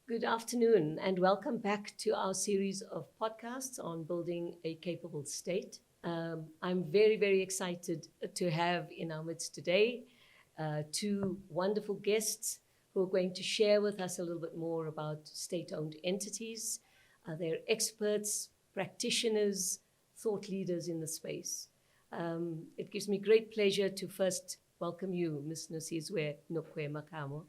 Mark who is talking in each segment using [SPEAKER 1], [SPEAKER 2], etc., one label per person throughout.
[SPEAKER 1] Good afternoon, and welcome back to our series of podcasts on building a capable state. I'm very, very excited to have in our midst today two wonderful guests who are going to share with us a little bit more about state owned entities. They're experts, practitioners, thought leaders in the space. It gives me great pleasure to first welcome you, Ms. Nosiswe Nokwe-Macamo,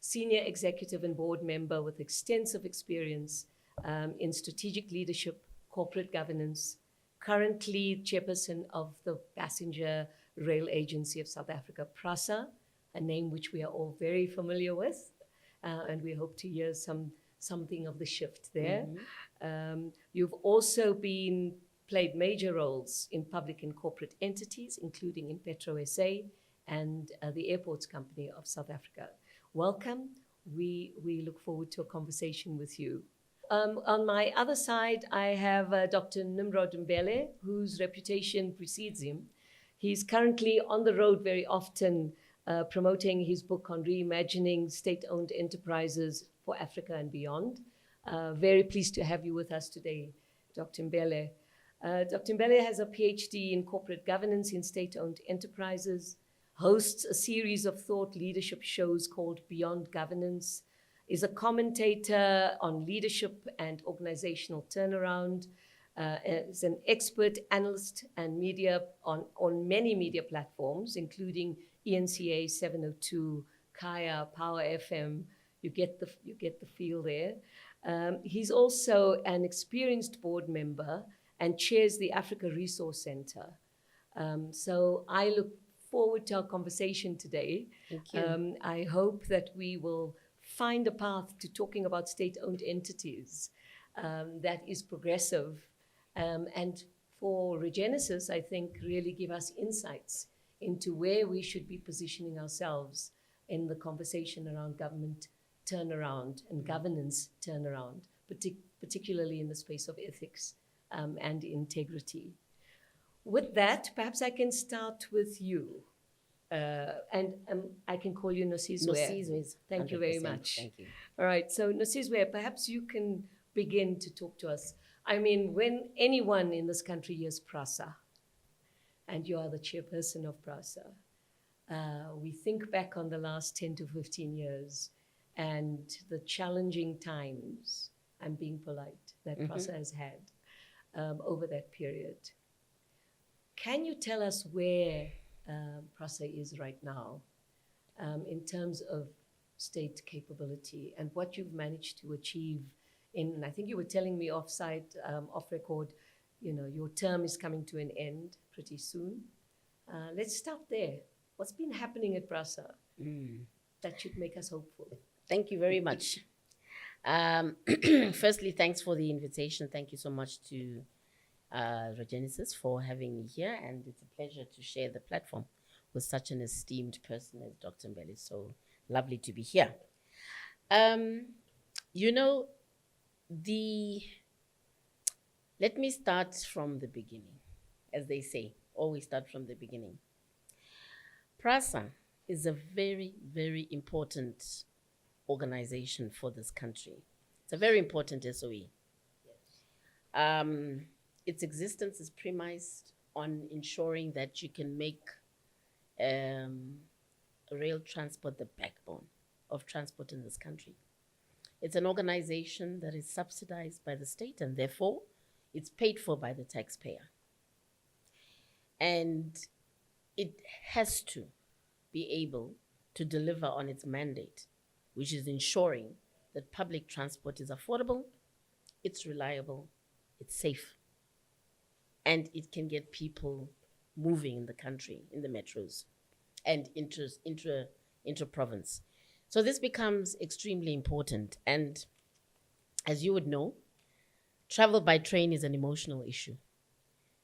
[SPEAKER 1] Senior Executive and Board Member with extensive experience in strategic leadership, corporate governance, currently Chairperson of the Passenger Rail Agency of South Africa, PRASA, a name which we are all very familiar with, and we hope to hear something of the shift there. You've also played major roles in public and corporate entities, including in Petro SA and the Airports Company of South Africa. Welcome. We look forward to a conversation with you. On my other side, I have Dr. Nimrod Mbele, whose reputation precedes him. He's currently on the road very often promoting his book on reimagining state-owned enterprises for Africa and beyond. Very pleased to have you with us today, Dr. Mbele. Dr. Mbele has a PhD in corporate governance in state-owned enterprises, hosts a series of thought leadership shows called Beyond Governance, is a commentator on leadership and organizational turnaround, is an expert analyst and media on many media platforms, including ENCA 702, Kaya, Power FM. You get the feel there. He's also an experienced board member and chairs the Africa Resource Center. So I look forward to our conversation today.
[SPEAKER 2] Thank you.
[SPEAKER 1] I hope that we will find a path to talking about state-owned entities that is progressive and for Regenesys, I think, really give us insights into where we should be positioning ourselves in the conversation around government turnaround and governance turnaround, particularly in the space of ethics and integrity. With that, perhaps I can start with you. And I can call you Nosiswe.
[SPEAKER 2] Nosiswe.
[SPEAKER 1] Thank you very much.
[SPEAKER 2] Thank you.
[SPEAKER 1] All right, so Nosiswe, perhaps you can begin to talk to us. I mean, when anyone in this country hears PRASA, and you are the chairperson of PRASA, we think back on the last 10 to 15 years and the challenging times, I'm being polite, that PRASA has had over that period. Can you tell us where PRASA is right now in terms of state capability and what you've managed to achieve in, I think you were telling me off record, you know, your term is coming to an end pretty soon. Let's start there. What's been happening at PRASA that should make us hopeful?
[SPEAKER 2] Thank you very much. Firstly, thanks for the invitation. Thank you so much to Regenesys for having me here, and it's a pleasure to share the platform with such an esteemed person as Dr. Mbele. So lovely to be here. You know, let me start from the beginning, as they say, always start from the beginning. PRASA is a very, very important organization for this country. It's a very important SOE. Yes. Its existence is premised on ensuring that you can make rail transport the backbone of transport in this country. It's an organization that is subsidized by the state, and therefore it's paid for by the taxpayer. And it has to be able to deliver on its mandate, which is ensuring that public transport is affordable, it's reliable, it's safe, and it can get people moving in the country, in the metros, and inter-province. So this becomes extremely important. And as you would know, travel by train is an emotional issue.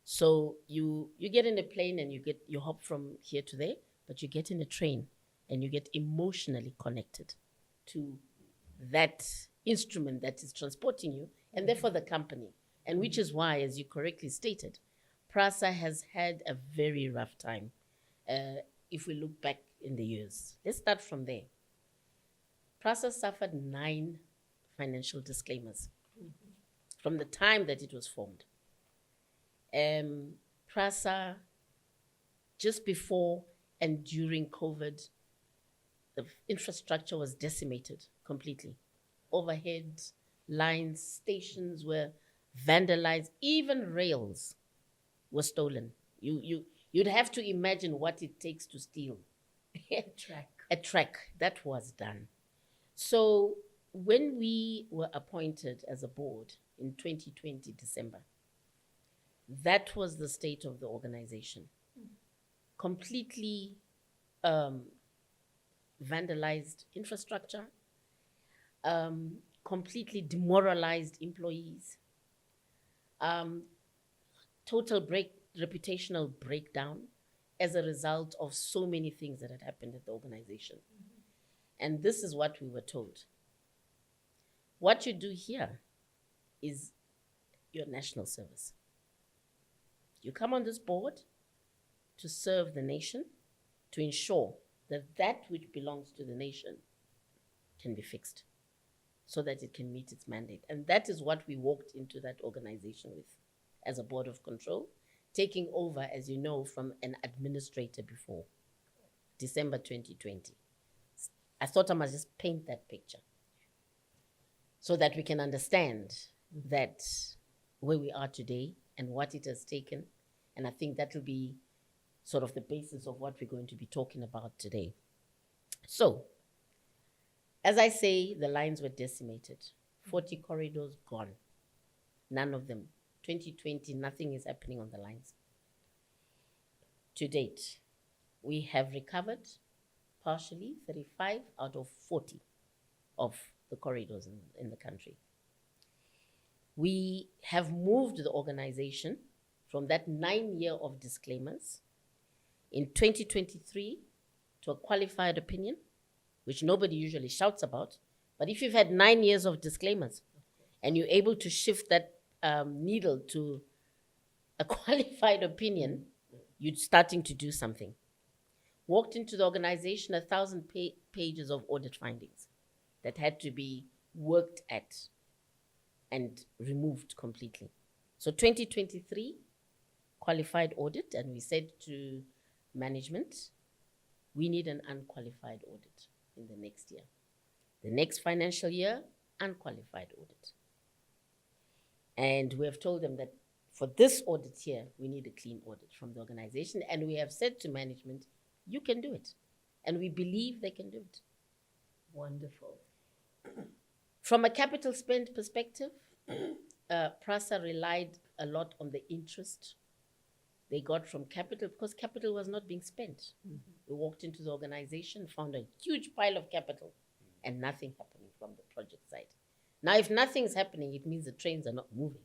[SPEAKER 2] So you get in a plane and you hop from here to there, but you get in a train and you get emotionally connected to that instrument that is transporting you, and therefore the company. And which is why, as you correctly stated, PRASA has had a very rough time if we look back in the years. Let's start from there. PRASA suffered 9 financial disclaimers from the time that it was formed. PRASA, just before and during COVID, the infrastructure was decimated completely. Overhead lines, stations were vandalized, even rails were stolen. You'd have to imagine what it takes to steal a track. That was done. So when we were appointed as a board in 2020 December, that was the state of the organization. Completely vandalized infrastructure, completely demoralized employees, total reputational breakdown as a result of so many things that had happened at the organization. And this is what we were told. What you do here is your national service. You come on this board to serve the nation, to ensure that that which belongs to the nation can be fixed so that it can meet its mandate. And that is what we walked into that organization with as a board of control, taking over, as you know, from an administrator before, December 2020. I thought I must just paint that picture so that we can understand that where we are today and what it has taken. And I think that will be sort of the basis of what we're going to be talking about today. So, as I say, the lines were decimated. 40 corridors gone. None of them. 2020, nothing is happening on the lines. To date, we have recovered partially 35 out of 40 of the corridors in the country. We have moved the organization from that 9 year of disclaimers in 2023 to a qualified opinion, which nobody usually shouts about. But if you've had 9 years of disclaimers and you're able to shift that needle to a qualified opinion, you're starting to do something. Walked into the organization, 1,000 pages of audit findings that had to be worked at and removed completely. So 2023, qualified audit, and we said to management, we need an unqualified audit in the next year. The next financial year, unqualified audit. And we have told them that for this audit here, we need a clean audit from the organization. And we have said to management, you can do it. And we believe they can do it.
[SPEAKER 1] Wonderful.
[SPEAKER 2] From a capital spend perspective, PRASA relied a lot on the interest they got from capital because capital was not being spent. We walked into the organization, found a huge pile of capital and nothing happening from the project side. Now, if nothing's happening, it means the trains are not moving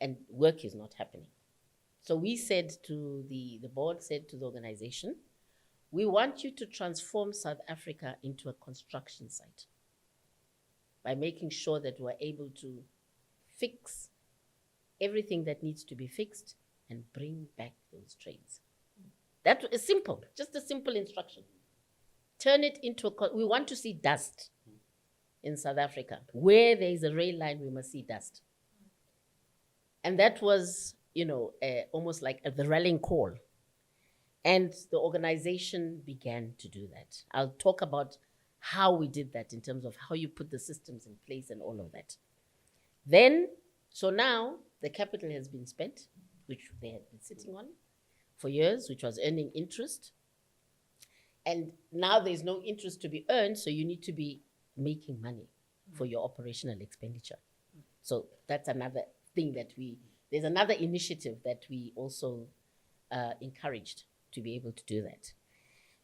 [SPEAKER 2] and work is not happening. So we said to the board said to the organization, we want you to transform South Africa into a construction site by making sure that we're able to fix everything that needs to be fixed and bring back those trains. That is simple, just a simple instruction. Turn it into we want to see dust in South Africa. Where there is a rail line, we must see dust. And that was, almost like the rallying call. And the organization began to do that. I'll talk about how we did that in terms of how you put the systems in place and all of that. Then, so now the capital has been spent, which they had been sitting on for years, which was earning interest. And now there's no interest to be earned, so you need to be making money for your operational expenditure. So that's another thing that there's another initiative that we also encouraged to be able to do that.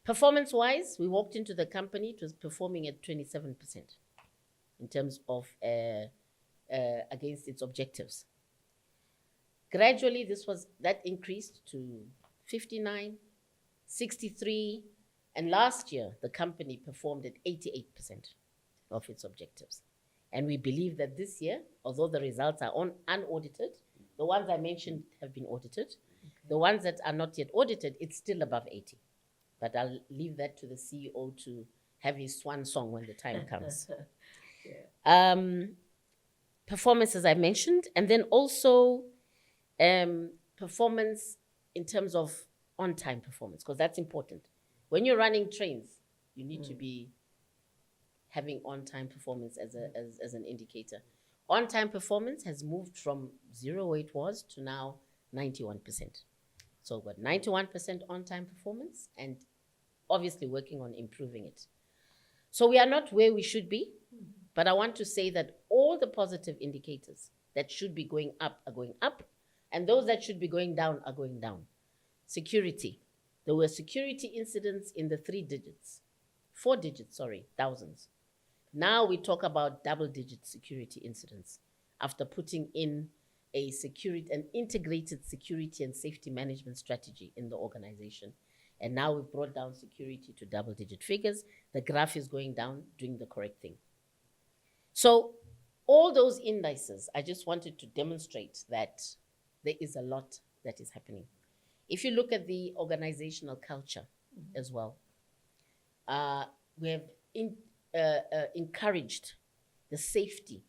[SPEAKER 2] Performance-wise, we walked into the company, it was performing at 27% in terms of against its objectives. Gradually, that increased to 59, 63, and last year, the company performed at 88% of its objectives. And we believe that this year, although the results are unaudited, the ones I mentioned have been audited. Okay. The ones that are not yet audited, it's still above 80. But I'll leave that to the CEO to have his swan song when the time comes. Performance, as I mentioned, and then also performance in terms of on-time performance, because that's important. When you're running trains, you need to be having on-time performance as an indicator. On-time performance has moved from 0 where it was to now 91%. So we've got 91% on-time performance and obviously working on improving it. So we are not where we should be, but I want to say that all the positive indicators that should be going up are going up, and those that should be going down are going down. Security. There were security incidents in the 4 digits, thousands. Now we talk about double-digit security incidents after putting in an integrated security and safety management strategy in the organization. And now we've brought down security to double-digit figures. The graph is going down, doing the correct thing. So all those indices, I just wanted to demonstrate that there is a lot that is happening. If you look at the organizational culture as well, we have encouraged the safety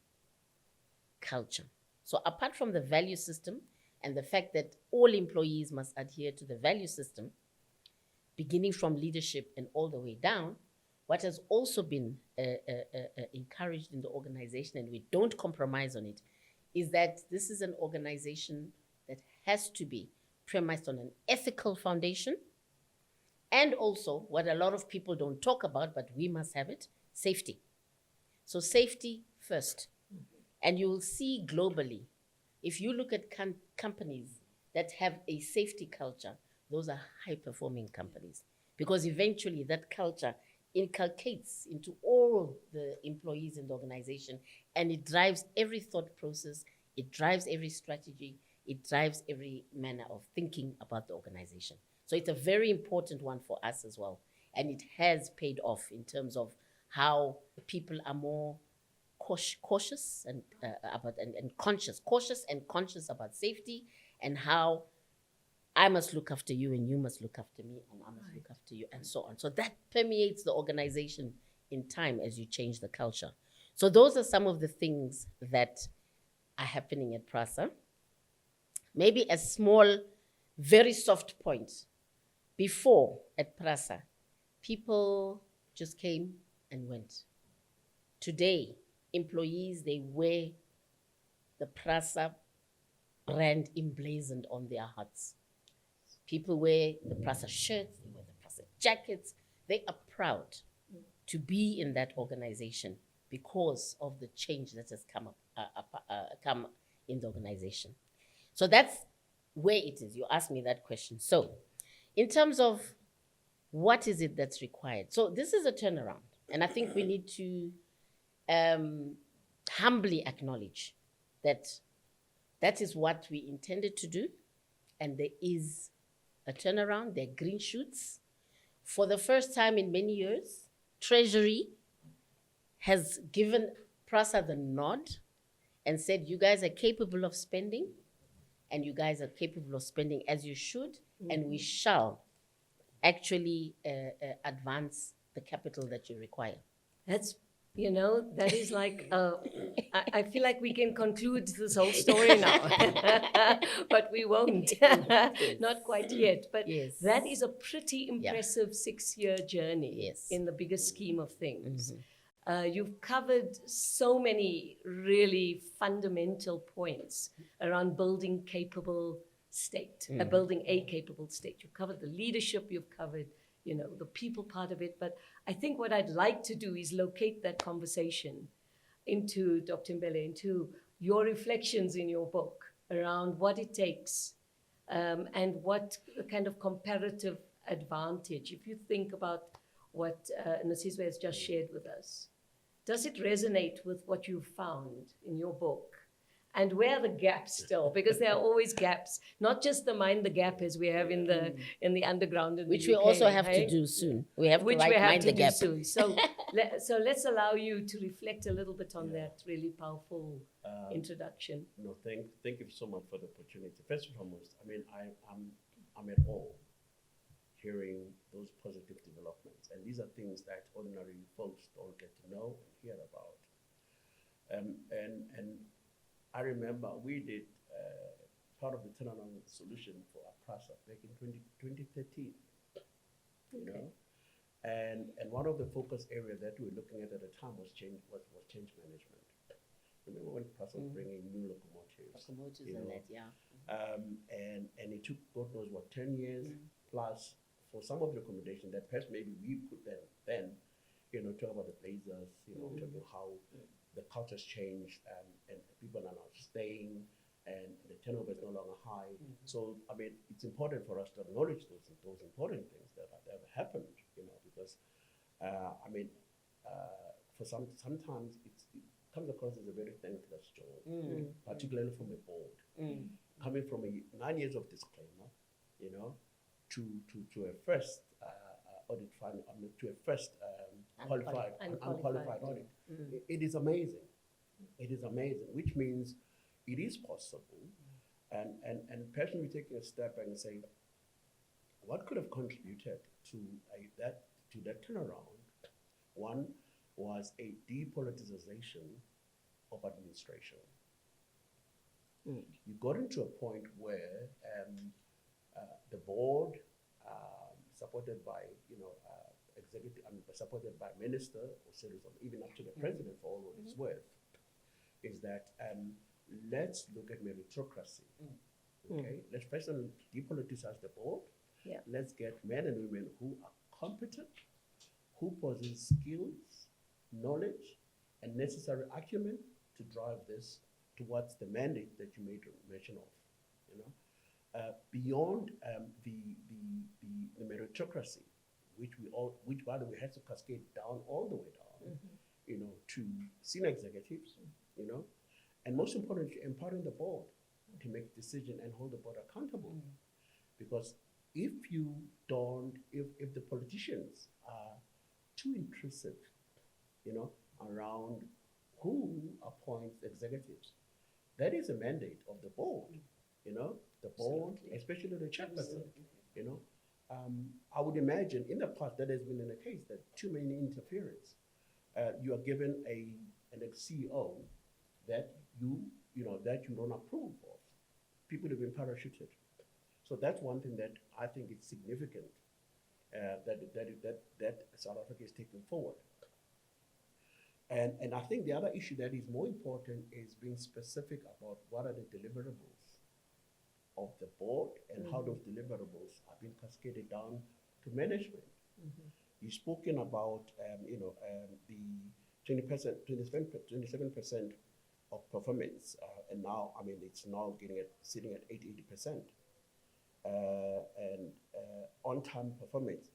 [SPEAKER 2] culture. So apart from the value system and the fact that all employees must adhere to the value system, beginning from leadership and all the way down, what has also been encouraged in the organization, and we don't compromise on it, is that this is an organization that has to be premised on an ethical foundation, and also what a lot of people don't talk about, but we must have it, safety. So safety first. And you will see globally, if you look at companies that have a safety culture, those are high-performing companies, because eventually that culture inculcates into all the employees in the organization, and it drives every thought process, it drives every strategy, it drives every manner of thinking about the organization. So it's a very important one for us as well. And it has paid off in terms of how people are more cautious and conscious about safety, and how I must look after you and you must look after me and I must look after you, and so on. So that permeates the organization in time as you change the culture. So those are some of the things that are happening at PRASA. Maybe a small, very soft point. Before at PRASA, people just came and went. Today, employees, they wear the PRASA brand emblazoned on their hearts. People wear the PRASA shirts, they wear the PRASA jackets. They are proud to be in that organization because of the change that has come in the organization. So that's where it is. You asked me that question. So in terms of what is it that's required? So this is a turnaround. And I think we need to humbly acknowledge that that is what we intended to do. And there is a turnaround. There are green shoots. For the first time in many years, Treasury has given PRASA the nod and said, you guys are capable of spending, and you guys are capable of spending as you should, and we shall actually advance the capital that you require.
[SPEAKER 1] That's, that is like, I feel like we can conclude this whole story now, but we won't. Not quite yet. But
[SPEAKER 2] yes,
[SPEAKER 1] that is a pretty impressive 6-year journey in the bigger scheme of things. You've covered so many really fundamental points around building capable state, building a capable state. You've covered the leadership, you've covered, the people part of it. But I think what I'd like to do is locate that conversation into Dr. Mbele, into your reflections in your book around what it takes and what kind of comparative advantage, if you think about what Nosiswe has just shared with us, does it resonate with what you found in your book? And where are the gaps still? Because there are always gaps, not just the mind the gap as we have in the underground in
[SPEAKER 2] which
[SPEAKER 1] the UK,
[SPEAKER 2] we also have to do soon. We have to mind the gap
[SPEAKER 1] soon. So let's allow you to reflect a little bit on that really powerful introduction.
[SPEAKER 3] No, thank you so much for the opportunity. First and foremost, I mean, I'm at awe hearing those positive developments, and these are things that ordinary folks don't get to know and hear about. And I remember we did part of the turnaround solution for APRASA back in 2013, you
[SPEAKER 1] Okay.
[SPEAKER 3] know. And one of the focus areas that we were looking at the time was change management. Remember when APRASA was bringing new locomotives?
[SPEAKER 2] Locomotives
[SPEAKER 3] you
[SPEAKER 2] and
[SPEAKER 3] know,
[SPEAKER 2] that, yeah.
[SPEAKER 3] and it took God knows what 10 years plus for some of the accommodation that perhaps maybe we could then talk about the blazers, talk about how the culture's changed and people are now staying and the turnover is no longer high. So I mean, it's important for us to acknowledge those important things that have happened, because I mean, for sometimes it comes across as a very thankless job, particularly from a board. Coming from 9 years of disclaimer, to a first audit fund, to a first unqualified audit. It is amazing. It is amazing, which means it is possible. And personally taking a step back and saying, what could have contributed to that turnaround? One was a depoliticization of administration. You got into a point where the board, supported by executive, supported by minister or citizen, even up to the president for all what it's worth, is that let's look at meritocracy. Okay, let's first depoliticize the board.
[SPEAKER 1] Yeah.
[SPEAKER 3] Let's get men and women who are competent, who possess skills, knowledge, and necessary acumen to drive this towards the mandate that you made mention of. Beyond the meritocracy, which by the way has to cascade down all the way down, to senior executives, and most importantly, empowering the board to make decisions and hold the board accountable. Because if the politicians are too intrusive, around who appoints executives, that is a mandate of the board. The board,
[SPEAKER 1] Absolutely.
[SPEAKER 3] especially the chairperson. I would imagine in the past that has been in the case that too many interference. You are given an ex-CEO that you don't approve of. People have been parachuted. So that's one thing that I think is significant that South Africa is taking forward. And I think the other issue that is more important is being specific about what are the deliverables of the board and how those deliverables are being cascaded down to management. You've spoken about the 27% of performance, and now it's now sitting at 80%, and on-time performance,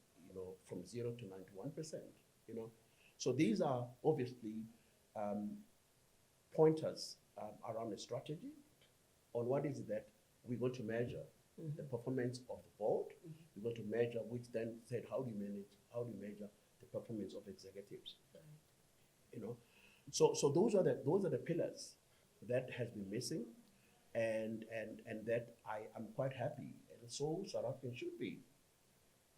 [SPEAKER 3] from 0 to 91%. So these are obviously pointers around the strategy on what is it that we're going to measure the performance of the board. We're going to measure, which then said, how do you measure the performance of executives? So those are the pillars that has been missing, and that I am quite happy, and so South African should be,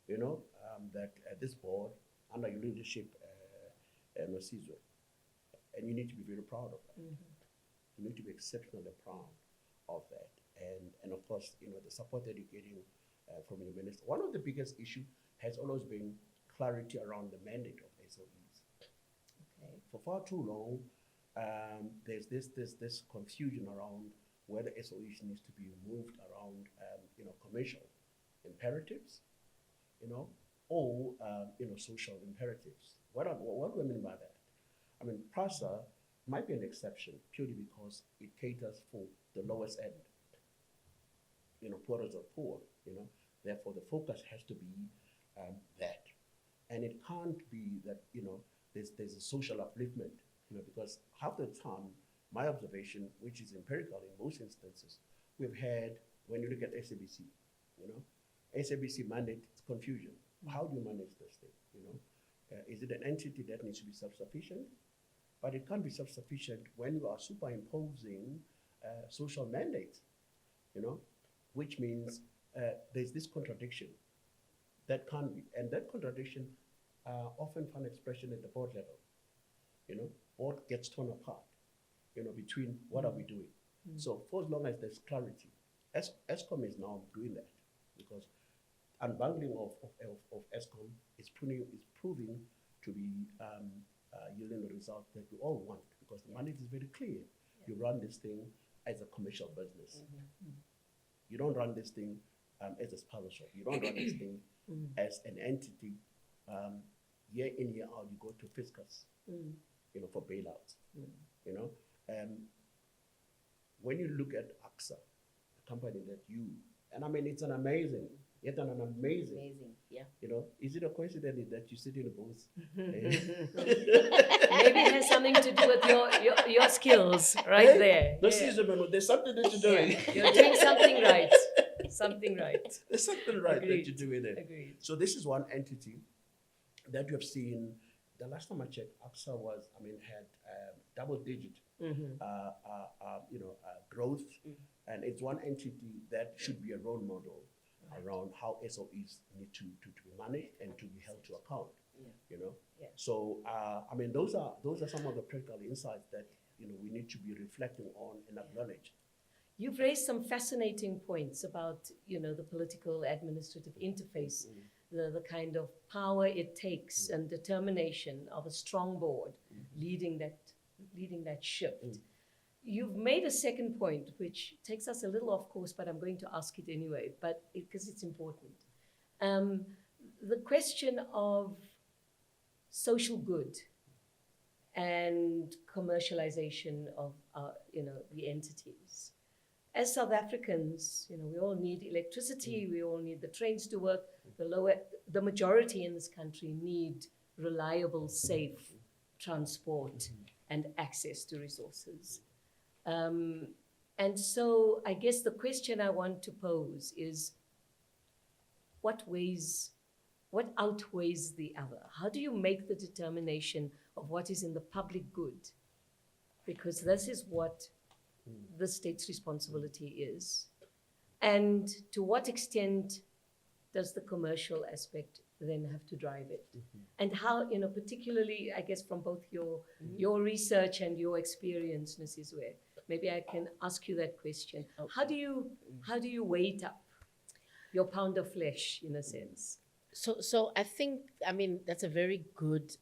[SPEAKER 3] that this board under your leadership, Nosiswe, and you need to be very proud of that. You need to be exceptionally proud of that. And of course, the support that you're getting from your minister. One of the biggest issues has always been clarity around the mandate of SOEs.
[SPEAKER 1] Okay.
[SPEAKER 3] For far too long, there's this confusion around whether SOEs needs to be moved around, commercial imperatives, or social imperatives. What do I mean by that? I mean, PRASA might be an exception purely because it caters for the lowest end. Poorest of poor. Therefore, the focus has to be that, and it can't be that there's a social upliftment. Because half the time, my observation, which is empirical in most instances, we've had when you look at SABC, SABC mandate, it's confusion. How do you manage this thing? Is it an entity that needs to be self-sufficient? But it can't be self-sufficient when you are superimposing social mandates, which means there's this contradiction that can't be, and that contradiction often find expression at the board level. Board gets torn apart between what are we doing. So for as long as there's clarity, ESCOM is now doing that, because unbundling of ESCOM is proving to be yielding the result that we all want, because the mandate is very clear. You run this thing as a commercial business. You don't run this thing as a spousal shop. You don't run this thing as an entity. Year in, year out, you go to fiscus, for bailouts. When you look at AXA, a company that and I mean, it's an amazing, yet an amazing,
[SPEAKER 2] yeah.
[SPEAKER 3] Is it a coincidence that you sit in a booth?
[SPEAKER 1] Maybe it has something to do with your skills right there.
[SPEAKER 3] Nosiswe, there's something that you're doing.
[SPEAKER 1] You're doing something right. Something right.
[SPEAKER 3] There's something right
[SPEAKER 1] Agreed.
[SPEAKER 3] that you're doing there.
[SPEAKER 1] Agreed.
[SPEAKER 3] So this is one entity that you have seen. The last time I checked, AXA had double-digit, growth, and it's one entity that should be a role model around how SOEs need to be managed and to be held to account. So those are some of the practical insights that we need to be reflecting on and acknowledge.
[SPEAKER 1] You've raised some fascinating points about the political administrative interface, the kind of power it takes and determination of a strong board leading that shift. You've made a second point, which takes us a little off course, but I'm going to ask it anyway, because it's important. The question of social good and commercialization of the entities. As South Africans, we all need electricity, we all need the trains to work. The majority in this country need reliable, safe transport and access to resources. And so I guess the question I want to pose is, what outweighs the other? How do you make the determination of what is in the public good? Because this is what the state's responsibility is. And to what extent does the commercial aspect then have to drive it? And how, particularly, I guess, from both your research and your experience, Nosiswe, maybe I can ask you that question. Okay. How do you weight up your pound of flesh, in a sense?
[SPEAKER 2] So I think, that's a very good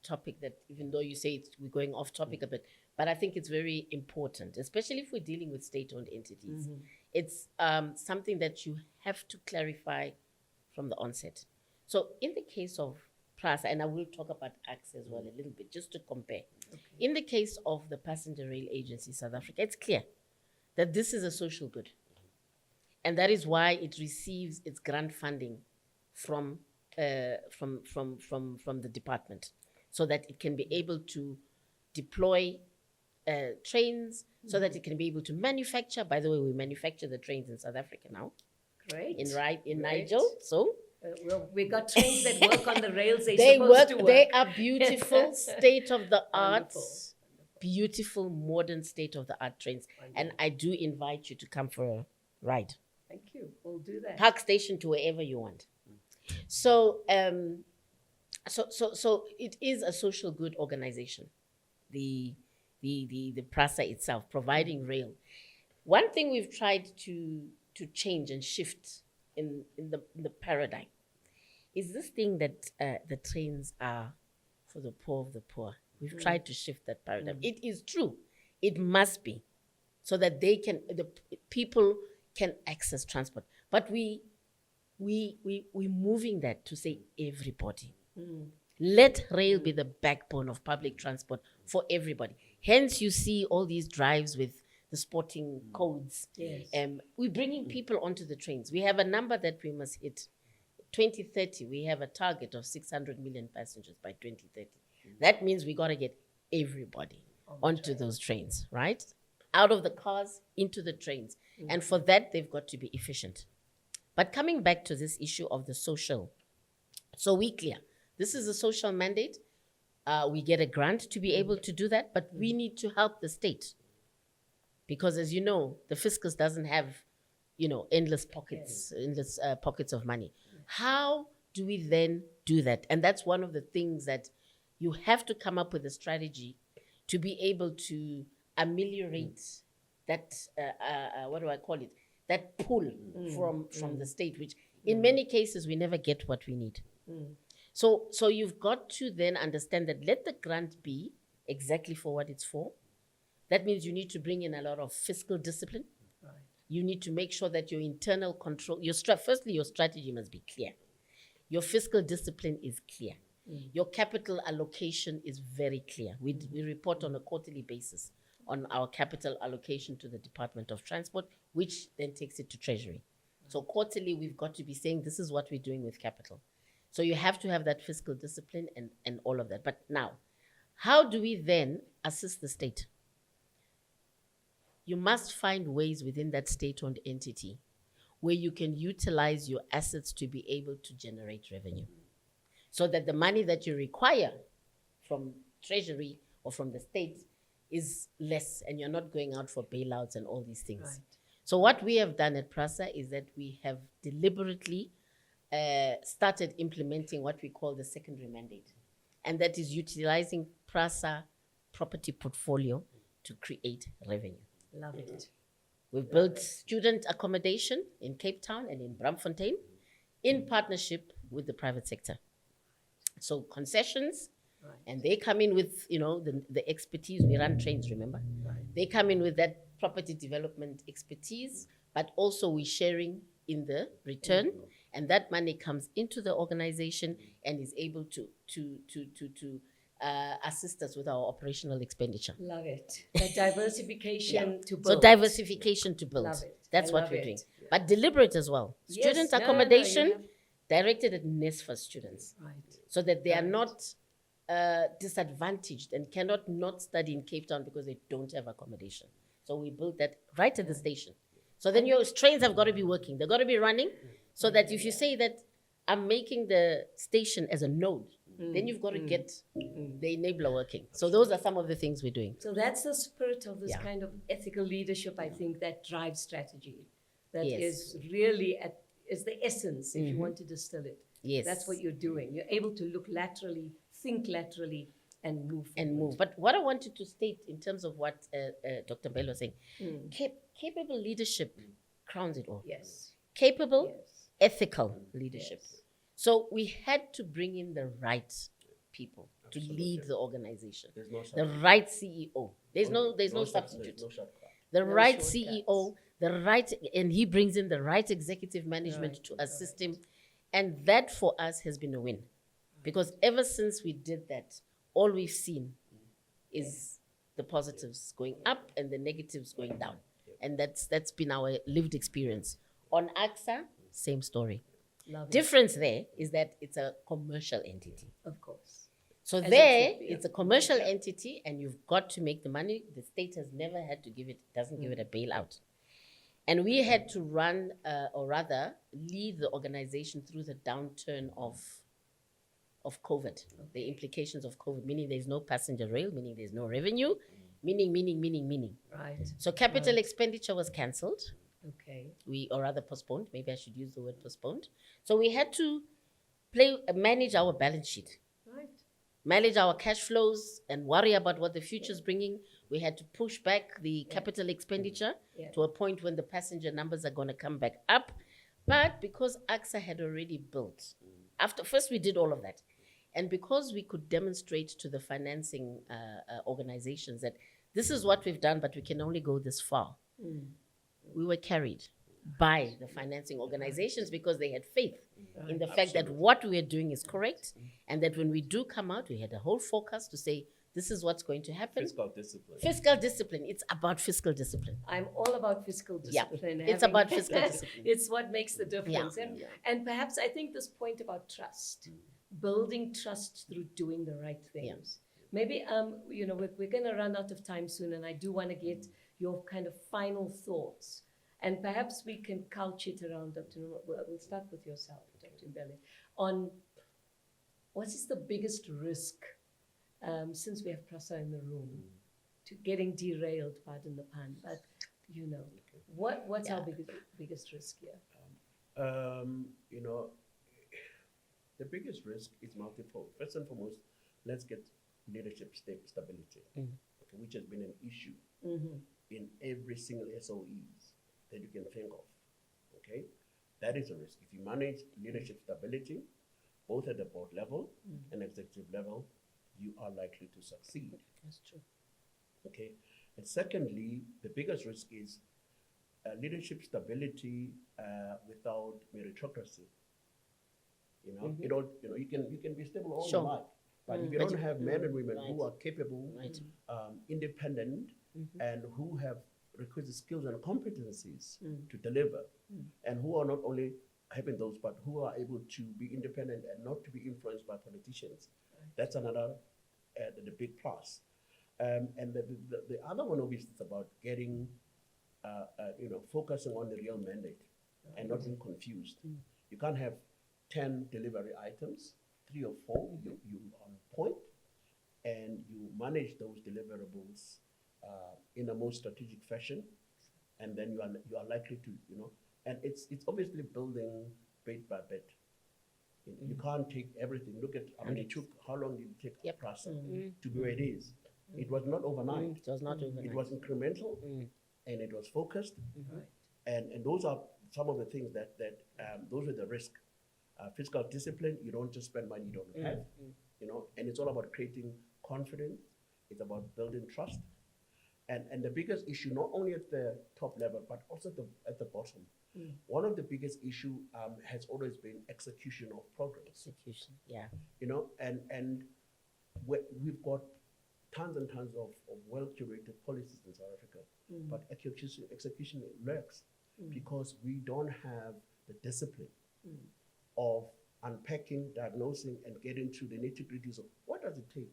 [SPEAKER 2] topic, that even though you say we're going off topic a bit, but I think it's very important, especially if we're dealing with state-owned entities. It's something that you have to clarify from the onset. So in the case of PRASA, and I will talk about ACTS as well a little bit, just to compare. Okay. In the case of the Passenger Rail Agency South Africa, it's clear that this is a social good. And that is why it receives its grant funding from the department, so that it can be able to deploy trains, so that it can be able to manufacture. By the way, we manufacture the trains in South Africa now.
[SPEAKER 1] Great.
[SPEAKER 2] In Nigel. So
[SPEAKER 1] we got trains that work on the rails
[SPEAKER 2] they are beautiful, state-of-the-art, beautiful, modern state-of-the-art trains. Wonderful. And I do invite you to come for a ride.
[SPEAKER 1] Thank you. We'll do that.
[SPEAKER 2] Park station to wherever you want. So, so it is a social good organization, the PRASA itself, providing rail. One thing we've tried to change and shift in the paradigm is this thing that the trains are for the poor of the poor. We've tried to shift that paradigm. It is true. It must be, so that the people can access transport. But we're moving that to say everybody. Let rail be the backbone of public transport for everybody. Hence, you see all these drives with the sporting codes.
[SPEAKER 1] Yes.
[SPEAKER 2] We're bringing people onto the trains. We have a number that we must hit. 2030, we have a target of 600 million passengers by 2030. That means we got to get everybody onto those trains, right? Out of the cars, into the trains. And for that, they've got to be efficient. But coming back to this issue of the social, so we're clear. This is a social mandate. We get a grant to be able to do that, but we need to help the state. Because as you know, the fiscus doesn't have, endless pockets, pockets of money. How do we then do that? And that's one of the things that you have to come up with a strategy to be able to ameliorate that, what do I call it, that pull from the state, which in many cases we never get what we need. So you've got to then understand that let the grant be exactly for what it's for. That means you need to bring in a lot of fiscal discipline.
[SPEAKER 1] Right.
[SPEAKER 2] You need to make sure that your internal control, firstly, your strategy must be clear. Your fiscal discipline is clear. Your capital allocation is very clear. We report on a quarterly basis on our capital allocation to the Department of Transport, which then takes it to Treasury. So quarterly, we've got to be saying this is what we're doing with capital. So you have to have that fiscal discipline and all of that. But now, how do we then assist the state? You must find ways within that state-owned entity where you can utilize your assets to be able to generate revenue. So that the money that you require from Treasury or from the state is less and you're not going out for bailouts and all these things.
[SPEAKER 1] Right.
[SPEAKER 2] So what we have done at PRASA is that we have deliberately started implementing what we call the secondary mandate. And that is utilizing PRASA property portfolio to create revenue.
[SPEAKER 1] Love it.
[SPEAKER 2] We've built student accommodation in Cape Town and in Braamfontein in partnership with the private sector. So concessions,
[SPEAKER 1] Right.
[SPEAKER 2] and they come in with, the expertise. We run trains, remember?
[SPEAKER 1] Right.
[SPEAKER 2] They come in with that property development expertise, but also we're sharing in the return, and that money comes into the organization and is able to assist us with our operational expenditure.
[SPEAKER 1] Love it. That diversification to build.
[SPEAKER 2] So diversification to build.
[SPEAKER 1] Love it.
[SPEAKER 2] That's
[SPEAKER 1] I
[SPEAKER 2] what
[SPEAKER 1] love
[SPEAKER 2] we're
[SPEAKER 1] it.
[SPEAKER 2] doing. But deliberate as well.
[SPEAKER 1] Yes.
[SPEAKER 2] Student
[SPEAKER 1] No, no,
[SPEAKER 2] accommodation
[SPEAKER 1] you have-
[SPEAKER 2] directed at NSFAS students,
[SPEAKER 1] Right.
[SPEAKER 2] so that they are
[SPEAKER 1] Right.
[SPEAKER 2] not disadvantaged and cannot not study in Cape Town because they don't have accommodation. So we built that right at the station. So then your trains have got to be working. They've got to be running, so that if you say that I'm making the station as a node, then you've got to get the enabler working. So those are some of the things we're doing.
[SPEAKER 1] So that's the spirit of this
[SPEAKER 2] Yeah.
[SPEAKER 1] kind of ethical leadership, I think, that drives strategy. That
[SPEAKER 2] Yes.
[SPEAKER 1] is really is the essence, if you want to distill it.
[SPEAKER 2] Yes.
[SPEAKER 1] That's what you're doing. You're able to look laterally, think laterally, and move
[SPEAKER 2] And
[SPEAKER 1] forward.
[SPEAKER 2] move. But what I wanted to state in terms of what Dr. Mbele was saying, capable leadership crowns it all.
[SPEAKER 1] Yes.
[SPEAKER 2] Capable,
[SPEAKER 1] Yes.
[SPEAKER 2] ethical leadership.
[SPEAKER 1] Yes.
[SPEAKER 2] So we had to bring in the right people to lead the organization.
[SPEAKER 3] There's no
[SPEAKER 2] The right CEO. There's no substitute.
[SPEAKER 3] There's no shortcut.
[SPEAKER 2] The
[SPEAKER 1] No
[SPEAKER 2] right
[SPEAKER 1] shortcuts.
[SPEAKER 2] CEO, and he brings in the right executive management
[SPEAKER 1] Right,
[SPEAKER 2] to assist him. And that for us has been a win. Because ever since we did that, all we've seen is the positives going up and the negatives going down. And that's been our lived experience. On AXA, same story.
[SPEAKER 1] Love it.
[SPEAKER 2] Difference there is that it's a commercial entity.
[SPEAKER 1] Of course.
[SPEAKER 2] So
[SPEAKER 1] As it
[SPEAKER 2] there,
[SPEAKER 1] should be.
[SPEAKER 2] it's a commercial entity and you've got to make the money. The state has never had to doesn't give it a bailout. And we had to run, or rather, lead the organization through the downturn of COVID, the implications of COVID, meaning there's no passenger rail, meaning there's no revenue, meaning.
[SPEAKER 1] Right.
[SPEAKER 2] So capital expenditure was cancelled.
[SPEAKER 1] Okay.
[SPEAKER 2] Or rather postponed. Maybe I should use the word postponed. So we had to manage our balance sheet,
[SPEAKER 1] Right.
[SPEAKER 2] manage our cash flows, and worry about what the future's bringing. We had to push back the capital expenditure
[SPEAKER 1] Yeah.
[SPEAKER 2] to a point when the passenger numbers are going to come back up. But because AXA had already built, first we did all of that. And because we could demonstrate to the financing organizations that this is what we've done, but we can only go this far, we were carried by the financing organizations because they had faith in the fact that what we are doing is correct, and that when we do come out, we had a whole forecast to say, this is what's going to happen.
[SPEAKER 3] Fiscal discipline.
[SPEAKER 2] Fiscal discipline. It's about fiscal discipline.
[SPEAKER 1] I'm all about fiscal
[SPEAKER 2] Yeah,
[SPEAKER 1] discipline.
[SPEAKER 2] it's about fiscal discipline.
[SPEAKER 1] It's what makes the difference.
[SPEAKER 2] Yeah.
[SPEAKER 1] And perhaps I think this point about trust, building trust through doing the right things. Maybe, we're going to run out of time soon, and I do want to get your kind of final thoughts. And perhaps we can couch it around, Dr. Nimrod. We'll start with yourself, Dr. Mbele, on what is the biggest risk, since we have Prasa in the room, to getting derailed, pardon the pun, but, what's our biggest risk here?
[SPEAKER 3] The biggest risk is multifold. First and foremost, let's get leadership stability. okay, which has been an issue in every single SOEs that you can think of. Okay, that is a risk. If you manage leadership stability, both at the board level and executive level, you are likely to succeed.
[SPEAKER 2] That's true.
[SPEAKER 3] Okay, and secondly, the biggest risk is leadership stability without meritocracy. You know, you can be stable all
[SPEAKER 2] Sure.
[SPEAKER 3] you like, but if you
[SPEAKER 2] But
[SPEAKER 3] don't have men and women who
[SPEAKER 2] right.
[SPEAKER 3] are capable,
[SPEAKER 2] Right.
[SPEAKER 3] Independent, and who have requisite skills and competencies to deliver, and who are not only having those, but who are able to be independent and not to be influenced by politicians, that's another the big plus. And the other one obviously is about getting, focusing on the real mandate and not being confused. You can't have 10 delivery items, 3 or 4, you on point, and you manage those deliverables in a more strategic fashion, and then you are likely to, and it's obviously building bit by bit. You can't take everything. Look at, how long did it take PRASA to be where it is? It was not overnight.
[SPEAKER 2] It was not overnight.
[SPEAKER 3] It was incremental, and it was focused. And those are some of the things that those are the risk. Fiscal discipline, you don't just spend money you don't have, and it's all about creating confidence. It's about building trust. And the biggest issue, not only at the top level, but also at the bottom, one of the biggest issue has always been execution of programs.
[SPEAKER 2] Execution, yeah.
[SPEAKER 3] And we've got tons and tons of well-curated policies in South Africa, but execution lurks because we don't have the discipline of unpacking, diagnosing, and getting to the nitty-gritties of what does it take,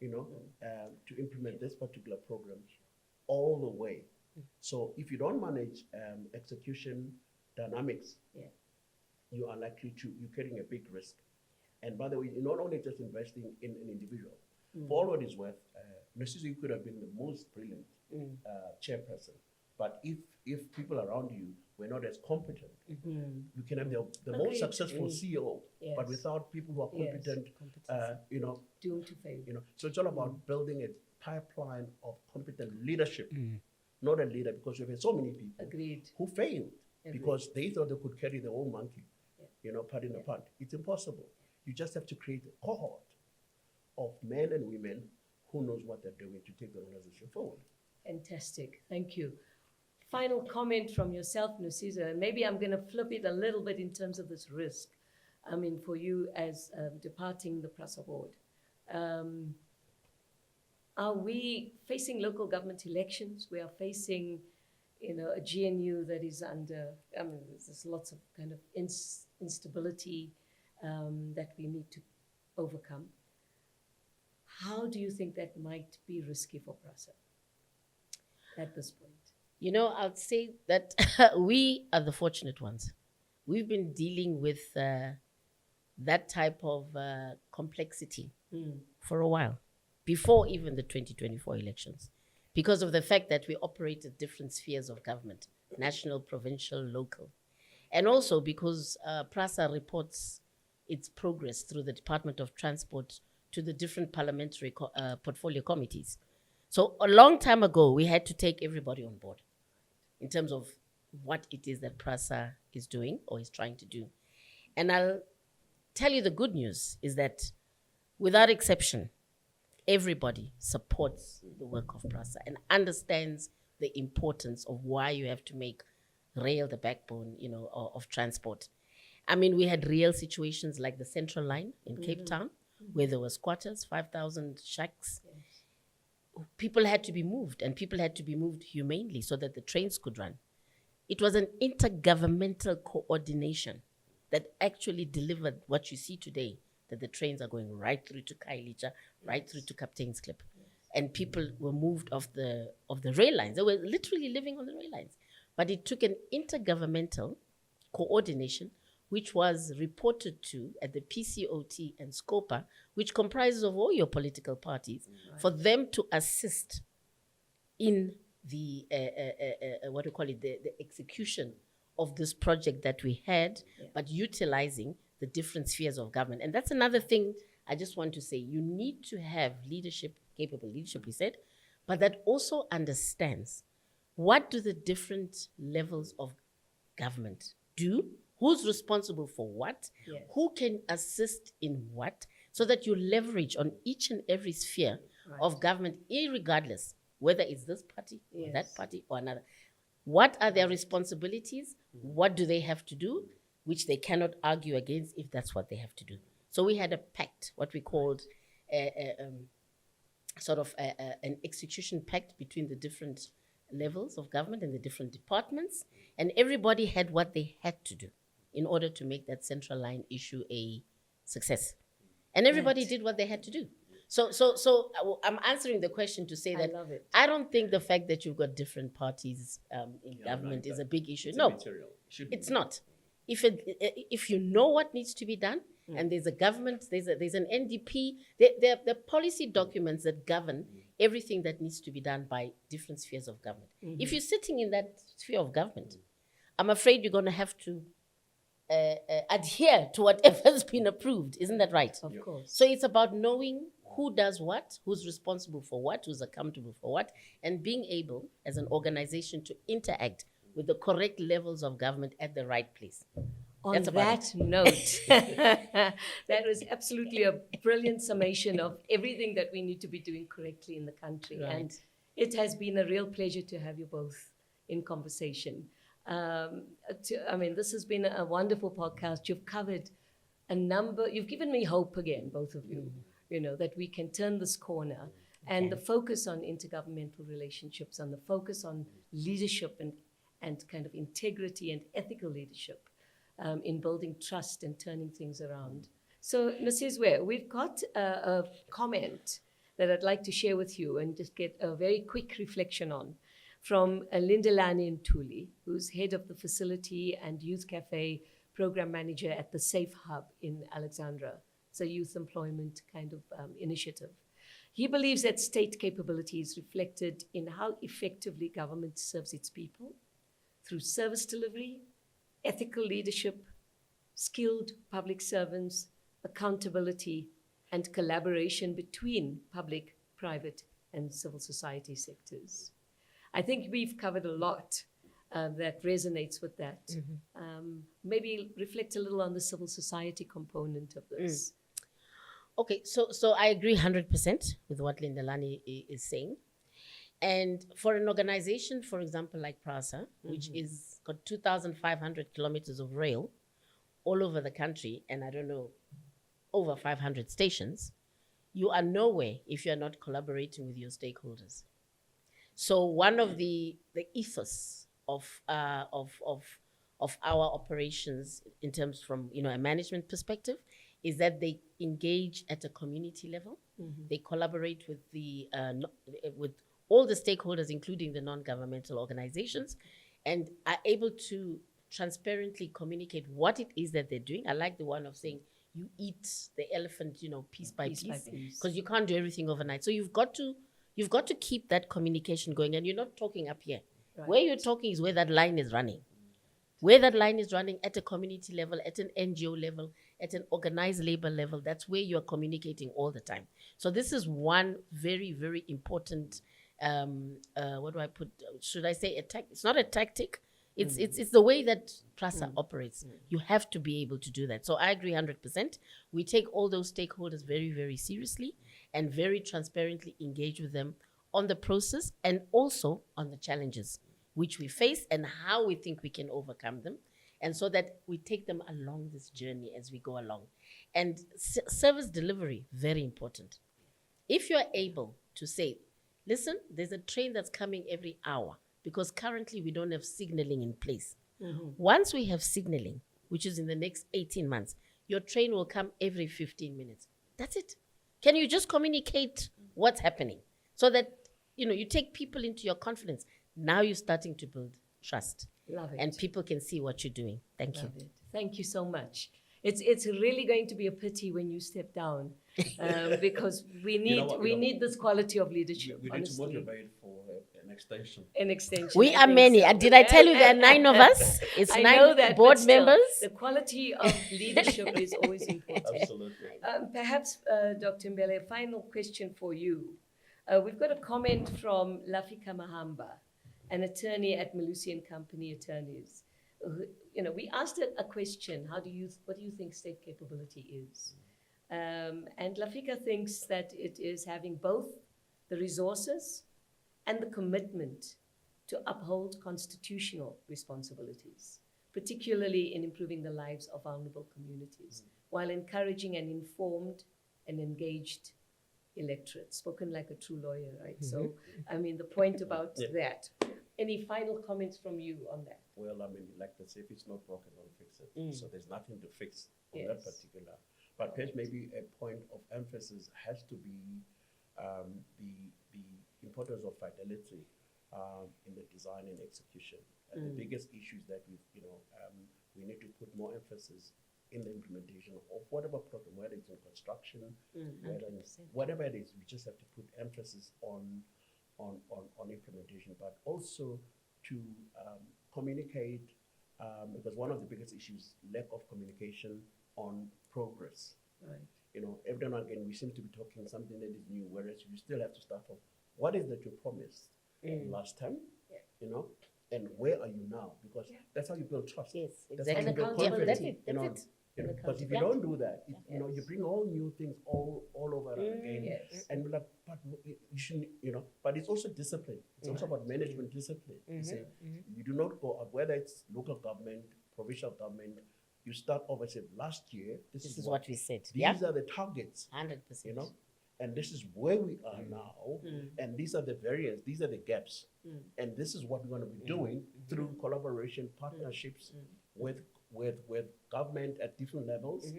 [SPEAKER 3] to implement this particular program all the way. So if you don't manage execution dynamics, you are likely you're carrying a big risk. And by the way, you're not only just investing in an individual. For all what it's worth, Nosiswe could have been the most brilliant chairperson. But if people around you were not as competent, you can have the most successful CEO, but without people who are competent,
[SPEAKER 1] doomed to fail.
[SPEAKER 3] So it's all about building a pipeline of competent leadership, not a leader, because we've had so many people who failed because they thought they could carry their own monkey, pardon the pun. It's impossible. You just have to create a cohort of men and women who knows what they're doing to take the organization forward.
[SPEAKER 1] Fantastic. Thank you. Final comment from yourself, Nosiswe, and maybe I'm going to flip it a little bit in terms of this risk. For you as departing the PRASA board. Are we facing local government elections? We are facing, a GNU that is under, there's lots of kind of instability that we need to overcome. How do you think that might be risky for PRASA at this point?
[SPEAKER 2] I'd say that we are the fortunate ones. We've been dealing with that type of complexity for a while, before even the 2024 elections, because of the fact that we operate at different spheres of government, national, provincial, local. And also because PRASA reports its progress through the Department of Transport to the different parliamentary portfolio committees. So a long time ago, we had to take everybody on board in terms of what it is that PRASA is doing or is trying to do. And I'll tell you the good news is that without exception, everybody supports the work of PRASA and understands the importance of why you have to make rail the backbone, of transport. We had real situations like the Central Line in Cape Town, where there were squatters, 5,000 shacks. People had to be moved, and people had to be moved humanely so that the trains could run. It was an intergovernmental coordination that actually delivered what you see today, that the trains are going right through to Khayelitsha, right through to Captain's Clip. And people were moved off the rail lines. They were literally living on the rail lines. But it took an intergovernmental coordination, which was reported to at the PCOT and SCOPA, which comprises of all your political parties, for them to assist in the, the execution of this project that we had, but utilizing the different spheres of government. And that's another thing I just want to say you need to have leadership, capable leadership, we said, but that also understands what do the different levels of government do, who's responsible for what,
[SPEAKER 1] Yes.
[SPEAKER 2] who can assist in what, so that you leverage on each and every sphere
[SPEAKER 1] Right.
[SPEAKER 2] of government, irregardless whether it's this party or
[SPEAKER 1] Yes.
[SPEAKER 2] that party or another. What are their responsibilities? What do they have to do, which they cannot argue against if that's what they have to do? So we had a pact, what we called an execution pact between the different levels of government and the different departments, and everybody had what they had to do in order to make that central line issue a success. And everybody
[SPEAKER 1] Right.
[SPEAKER 2] did what they had to do. So I'm answering the question to say that
[SPEAKER 1] I love it.
[SPEAKER 2] I don't think the fact that you've got different parties in
[SPEAKER 3] Yeah,
[SPEAKER 2] government
[SPEAKER 3] like
[SPEAKER 2] is
[SPEAKER 3] that.
[SPEAKER 2] a big issue.
[SPEAKER 3] It's
[SPEAKER 2] No,
[SPEAKER 3] immaterial. It shouldn't
[SPEAKER 2] it's
[SPEAKER 3] be.
[SPEAKER 2] not. If you know what needs to be done, and there's a government, there's an NDP, there are policy documents that govern everything that needs to be done by different spheres of government. If you're sitting in that sphere of government, I'm afraid you're going to have to adhere to whatever's been approved. Isn't that right?
[SPEAKER 1] Of course.
[SPEAKER 2] So it's about knowing who does what, who's responsible for what, who's accountable for what, and being able, as an organization, to interact with the correct levels of government at the right place.
[SPEAKER 1] On
[SPEAKER 2] That's about
[SPEAKER 1] that note, that was absolutely a brilliant summation of everything that we need to be doing correctly in the country.
[SPEAKER 2] Right.
[SPEAKER 1] And it has been a real pleasure to have you both in conversation. This has been a wonderful podcast. You've covered you've given me hope again, both of you, that we can turn this corner. And the focus on intergovernmental relationships, and the focus on leadership and kind of integrity and ethical leadership in building trust and turning things around. So, Nosiswe, we've got a comment that I'd like to share with you and just get a very quick reflection on from Lindelani Ntuli, who's head of the Facility and Youth Cafe Program Manager at the Safe Hub in Alexandra. It's a youth employment kind of initiative. He believes that state capability is reflected in how effectively government serves its people through service delivery, ethical leadership, skilled public servants, accountability, and collaboration between public, private, and civil society sectors. I think we've covered a lot that resonates with that. Maybe reflect a little on the civil society component of this.
[SPEAKER 2] Okay, so I agree 100% with what Lindelani is saying. And for an organization, for example, like PRASA, which is got 2,500 kilometers of rail all over the country, and I don't know, over 500 stations, you are nowhere if you're not collaborating with your stakeholders. So one of the ethos of our operations in terms from a management perspective is that they engage at a community level. They collaborate with with all the stakeholders, including the non-governmental organizations, and are able to transparently communicate what it is that they're doing. I like the one of saying you eat the elephant, piece by piece, because you can't do everything overnight. So you've got to keep that communication going, and you're not talking up here.
[SPEAKER 1] Right.
[SPEAKER 2] Where you're talking is where that line is running. Where that line is running at a community level, at an NGO level, at an organized labor level, that's where you're communicating all the time. So this is one very, very important, what do I put, should I say it's not a tactic, it's the way that PRASA operates. You have to be able to do that. So I agree 100%. We take all those stakeholders very, very seriously and very transparently engage with them on the process and also on the challenges which we face and how we think we can overcome them, and so that we take them along this journey as we go along. And service delivery, very important. If you're able to say, listen, there's a train that's coming every hour, because currently we don't have signaling in place. Once we have signaling, which is in the next 18 months, your train will come every 15 minutes. That's it. Can you just communicate what's happening so that you take people into your confidence? Now you're starting to build trust.
[SPEAKER 1] Love it.
[SPEAKER 2] And people can see what you're doing. Thank you.
[SPEAKER 1] Love it. Thank you so much. It's really going to be a pity when you step down, because we need this quality of leadership.
[SPEAKER 3] We need to
[SPEAKER 1] honestly.
[SPEAKER 3] motivate for an extension.
[SPEAKER 1] An extension.
[SPEAKER 2] We
[SPEAKER 1] I
[SPEAKER 2] are
[SPEAKER 1] think
[SPEAKER 2] many.
[SPEAKER 1] so.
[SPEAKER 2] Did I tell you there are 9 of us? It's
[SPEAKER 1] I
[SPEAKER 2] 9
[SPEAKER 1] know that,
[SPEAKER 2] board
[SPEAKER 1] but still,
[SPEAKER 2] members.
[SPEAKER 1] The quality of leadership is always important.
[SPEAKER 3] Absolutely.
[SPEAKER 1] Perhaps, Dr. Mbele, a final question for you. We've got a comment from Lafika Mahamba, an attorney at Malusi and Company Attorneys. We asked a question: what do you think state capability is? And Lafika thinks that it is having both the resources and the commitment to uphold constitutional responsibilities, particularly in improving the lives of vulnerable communities, while encouraging an informed and engaged electorate. Spoken like a true lawyer, right? So, the point about that. Any final comments from you on that?
[SPEAKER 3] Well, like they say, if it's not broken, don't fix it. So there's nothing to fix on that particular. But perhaps maybe a point of emphasis has to be the importance of fidelity in the design and execution. And the biggest issues that we need to put more emphasis in the implementation of whatever program, whether it's in construction, whatever it is, we just have to put emphasis on implementation, but also to communicate, because one of the biggest issues, lack of communication on progress.
[SPEAKER 1] Right.
[SPEAKER 3] Every now and again we seem to be talking something that is new, whereas you still have to start from what is that you promised last time, and where are you now? Because that's how you build trust.
[SPEAKER 2] Yes,
[SPEAKER 3] That's how
[SPEAKER 2] exactly.
[SPEAKER 3] you build
[SPEAKER 1] Yeah,
[SPEAKER 3] confidence.
[SPEAKER 2] that's it.
[SPEAKER 3] Because if you don't do that, you bring all new things all over again,
[SPEAKER 1] Yes.
[SPEAKER 3] and we're like, but you shouldn't, but it's also discipline. It's also about management discipline. You see, you do not go out, whether it's local government, provincial government, you start over, say, last year, this is
[SPEAKER 2] what we said.
[SPEAKER 3] These are the targets,
[SPEAKER 2] 100%.
[SPEAKER 3] and this is where we are now, and these are the variants, these are the gaps, and this is what we're going to be doing through collaboration, partnerships with government at different levels,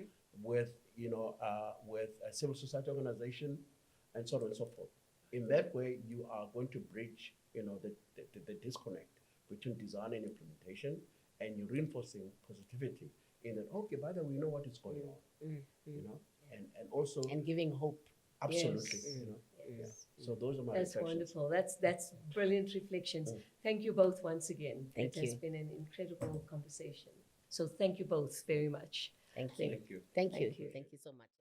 [SPEAKER 3] with a civil society organization, and so on and so forth. In that way, you are going to bridge, the disconnect between design and implementation, and you're reinforcing positivity in that. Okay, by the way, we know what is going on, and also
[SPEAKER 2] And giving hope.
[SPEAKER 3] absolutely,
[SPEAKER 1] Yes.
[SPEAKER 3] So those are my
[SPEAKER 1] That's
[SPEAKER 3] reflections.
[SPEAKER 1] wonderful. That's brilliant reflections. Thank you both once again.
[SPEAKER 2] Thank
[SPEAKER 1] It has
[SPEAKER 2] you.
[SPEAKER 1] been an incredible conversation. So thank you both very much.
[SPEAKER 2] Thank you.
[SPEAKER 3] Thank you.
[SPEAKER 2] Thank you.
[SPEAKER 1] Thank you.
[SPEAKER 2] Thank you so much.